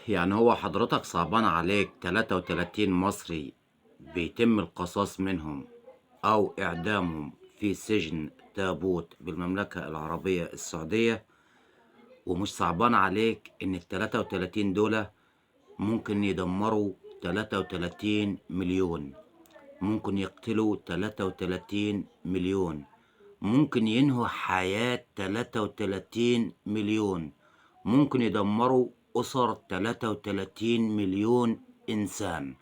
يعني هو حضرتك صعبان عليك 33 مصري بيتم القصاص منهم أو إعدامهم في سجن تابوت بالمملكة العربية السعودية، ومش صعبان عليك إن ال33 دول ممكن يدمروا 33 مليون، ممكن يقتلوا 33 مليون، ممكن ينهوا حياة 33 مليون، ممكن يدمروا أسر 33 مليون إنسان.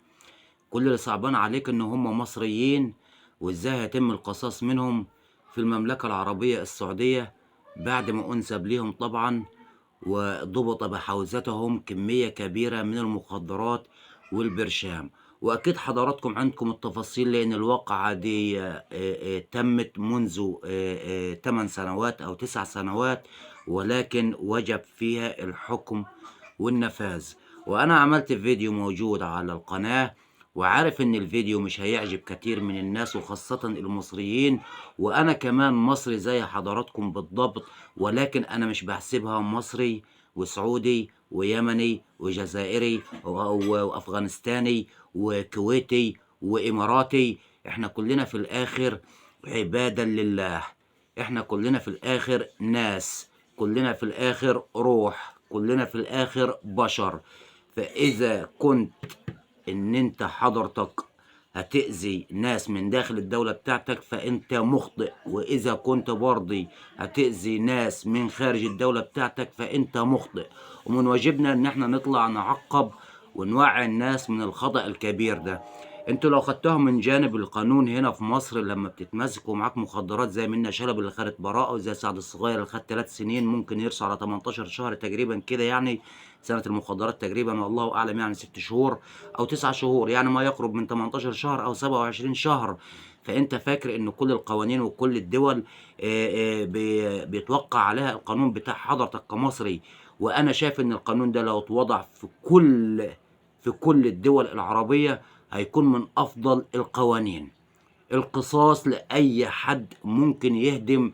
كل اللي صعبان عليك إن هم مصريين، وإزاي هيتم القصاص منهم في المملكة العربية السعودية بعد ما أنسب ليهم طبعا، وضبط بحوزتهم كمية كبيرة من المخدرات والبرشام. وأكيد حضراتكم عندكم التفاصيل، لأن الواقعة دي تمت منذ 8 سنوات أو 9 سنوات، ولكن وجب فيها الحكم والنفاذ. وأنا عملت فيديو موجود على القناة، وعارف إن الفيديو مش هيعجب كتير من الناس وخاصة المصريين، وأنا كمان مصري زي حضراتكم بالضبط، ولكن أنا مش بحسبها مصري وسعودي ويمني وجزائري وأفغانستاني وكويتي وإماراتي. إحنا كلنا في الآخر عبادا لله، إحنا كلنا في الآخر ناس، كلنا في الآخر روح، كلنا في الآخر بشر. فإذا كنت إن أنت حضرتك هتأذي ناس من داخل الدولة بتاعتك فأنت مخطئ، وإذا كنت برضي هتأذي ناس من خارج الدولة بتاعتك فأنت مخطئ. ومن واجبنا إن احنا نطلع نعقب ونوعي الناس من الخطأ الكبير ده. انتوا لو خدتوهم من جانب القانون هنا في مصر، لما بتتمسكوا معاك مخدرات زي منة شلبي اللي خدت براءة، وزي سعد الصغير اللي خد 3 سنين ممكن يرسى على 18 شهر تقريبا كده، يعني سنة المخدرات تقريبا والله أعلم، يعني 6 شهور أو 9 شهور، يعني ما يقرب من 18 شهر أو 27 شهر. فأنت فاكر إن كل القوانين وكل الدول بيتوقع عليها القانون بتاع حضرتك كمصري؟ وأنا شايف إن القانون ده لو اتوضع في كل الدول العربية هيكون من أفضل القوانين. القصاص لأي حد ممكن يهدم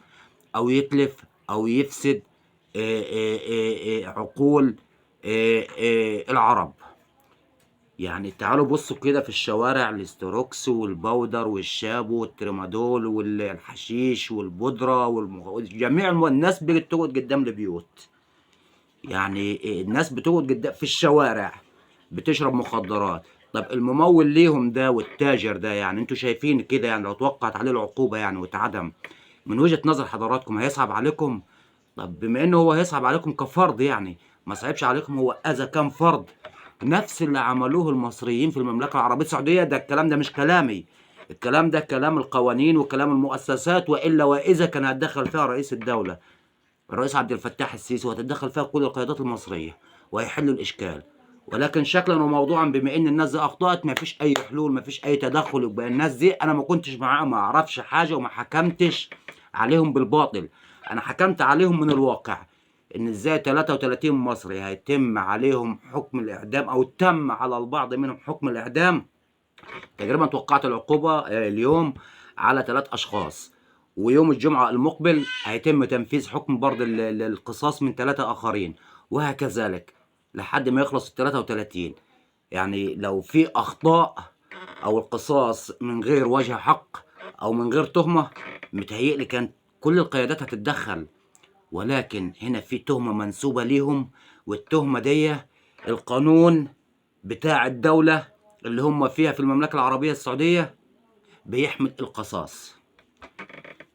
أو يتلف أو يفسد عقول العرب. يعني تعالوا بصوا كده في الشوارع، الاستروكس والبودر والشابو والترمادول والحشيش والبودرة جميع الناس بقت تقعد قدام البيوت. يعني الناس بتقعد قدام في الشوارع بتشرب مخدرات. طب الممول ليهم ده والتاجر ده، يعني انتوا شايفين كده، يعني لو توقعت عليه العقوبة يعني واتعدم، من وجهة نظر حضراتكم هيصعب عليكم؟ طب بما انه هو هيصعب عليكم كفرد، يعني ما صعبش عليكم هو اذى كام فرد؟ نفس اللي عملوه المصريين في المملكة العربية السعودية. ده الكلام ده مش كلامي، الكلام ده كلام القوانين وكلام المؤسسات، وإلا وإذا كان هتدخل فيها رئيس الدولة الرئيس عبد الفتاح السيسي، وهتتدخل فيها كل القيادات المصرية وهيحلوا الإشكال. ولكن شكلا وموضوعا بما ان الناس دي اخطأت مفيش اي حلول، مفيش اي تدخل. يبقى الناس دي انا ما كنتش معاهم، ما اعرفش حاجة وما حكمتش عليهم بالباطل، انا حكمت عليهم من الواقع. ان ازاي 33 مصري هيتم عليهم حكم الاعدام، او تم على البعض منهم حكم الاعدام. تقريبا توقعت العقوبة اليوم على 3 اشخاص، ويوم الجمعة المقبل هيتم تنفيذ حكم برضه القصاص من 3 آخرين، وهكذلك لحد ما يخلص ال 33. يعني لو في أخطاء أو القصاص من غير وجه حق أو من غير تهمة، متهيألي كانت كل القيادات هتتدخل. ولكن هنا في تهمة منسوبة ليهم، والتهمة دي القانون بتاع الدولة اللي هم فيها في المملكة العربية السعودية بيحمل القصاص.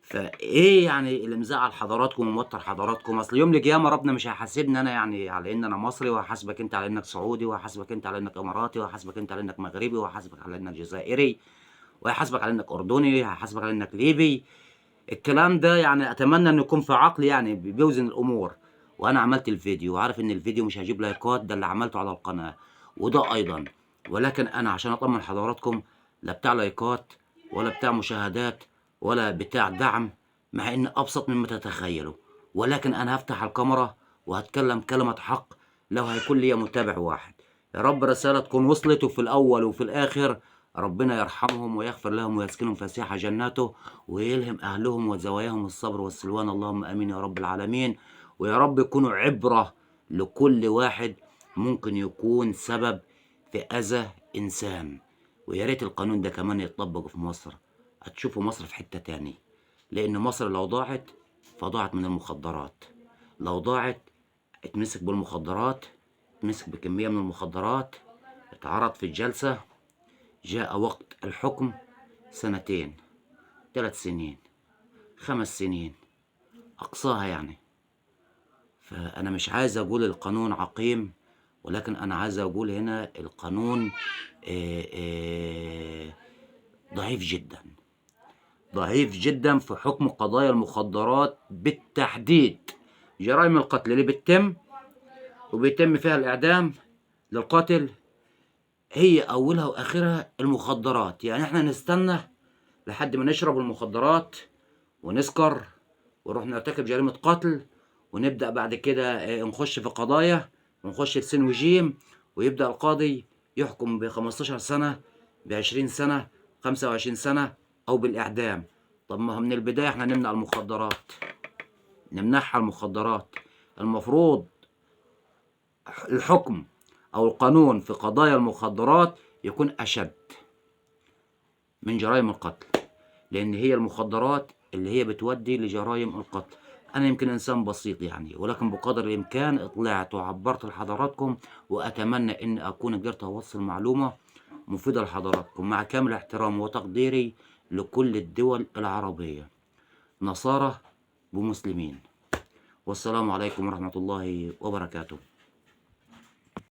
فايه يعني اللي مزعل حضراتكم وموتر حضراتكم؟ اصل يوم القيامه ربنا مش هيحاسبني انا يعني على ان انا مصري، وهحاسبك انت على انك سعودي، وهحاسبك انت على انك اماراتي، وهحاسبك انت على انك مغربي، وهحاسبك على انك جزائري، وهيحاسبك على انك اردني، هيحاسبك على انك ليبي. الكلام ده يعني اتمنى انه يكون في عقل، يعني بيوزن الامور. وانا عملت الفيديو وعارف ان الفيديو مش هيجيب لايكات، ده اللي عملته على القناه وده ايضا. ولكن انا عشان اطمن حضراتكم، لا بتاع لايكات ولا بتاع مشاهدات ولا بتاع دعم، مع ان ابسط مما تتخيلوا. ولكن انا هفتح الكاميرا وهتكلم كلمة حق لو هيكون لي متابع واحد. يا رب رسالة تكون وصلت، وفي الاول وفي الاخر ربنا يرحمهم ويغفر لهم ويسكنهم فسيح جناته، ويلهم اهلهم وزواياهم الصبر والسلوان، اللهم امين يا رب العالمين. ويا رب يكونوا عبرة لكل واحد ممكن يكون سبب في أذى إنسان. ويا ريت القانون ده كمان يتطبق في مصر، هتشوفوا مصر في حتة تاني. لأن مصر لو ضاعت فضاعت من المخدرات، لو ضاعت اتمسك بالمخدرات، اتمسك بكمية من المخدرات، اتعرض في الجلسة، جاء وقت الحكم 2 3 سنين 5 سنين أقصاها يعني. فأنا مش عايز أقول القانون عقيم، ولكن أنا عايز أقول هنا القانون ضعيف جدا، ضعيف جدا في حكم قضايا المخدرات بالتحديد. جرائم القتل اللي بتتم وبيتم فيها الإعدام للقاتل هي أولها وآخرها المخدرات. يعني إحنا نستنى لحد ما نشرب المخدرات ونسكر ونروح نرتكب جريمة قتل، ونبدأ بعد كده نخش في قضايا ونخش في سين وجيم، ويبدأ القاضي يحكم ب15 سنة، ب20 سنة، 25 سنة، أو بالإعدام. طب ما هو من البداية احنا نمنع المخدرات، نمنعها المخدرات. المفروض الحكم أو القانون في قضايا المخدرات يكون أشد من جرائم القتل، لأن هي المخدرات اللي هي بتودي لجرائم القتل. أنا يمكن إنسان بسيط يعني، ولكن بقدر الإمكان طلعت وعبرت لحضراتكم، وأتمنى إن أكون قدرت أوصل معلومة مفيدة لحضراتكم، مع كامل احترامي وتقديري لكل الدول العربية، نصارى ومسلمين. والسلام عليكم ورحمة الله وبركاته.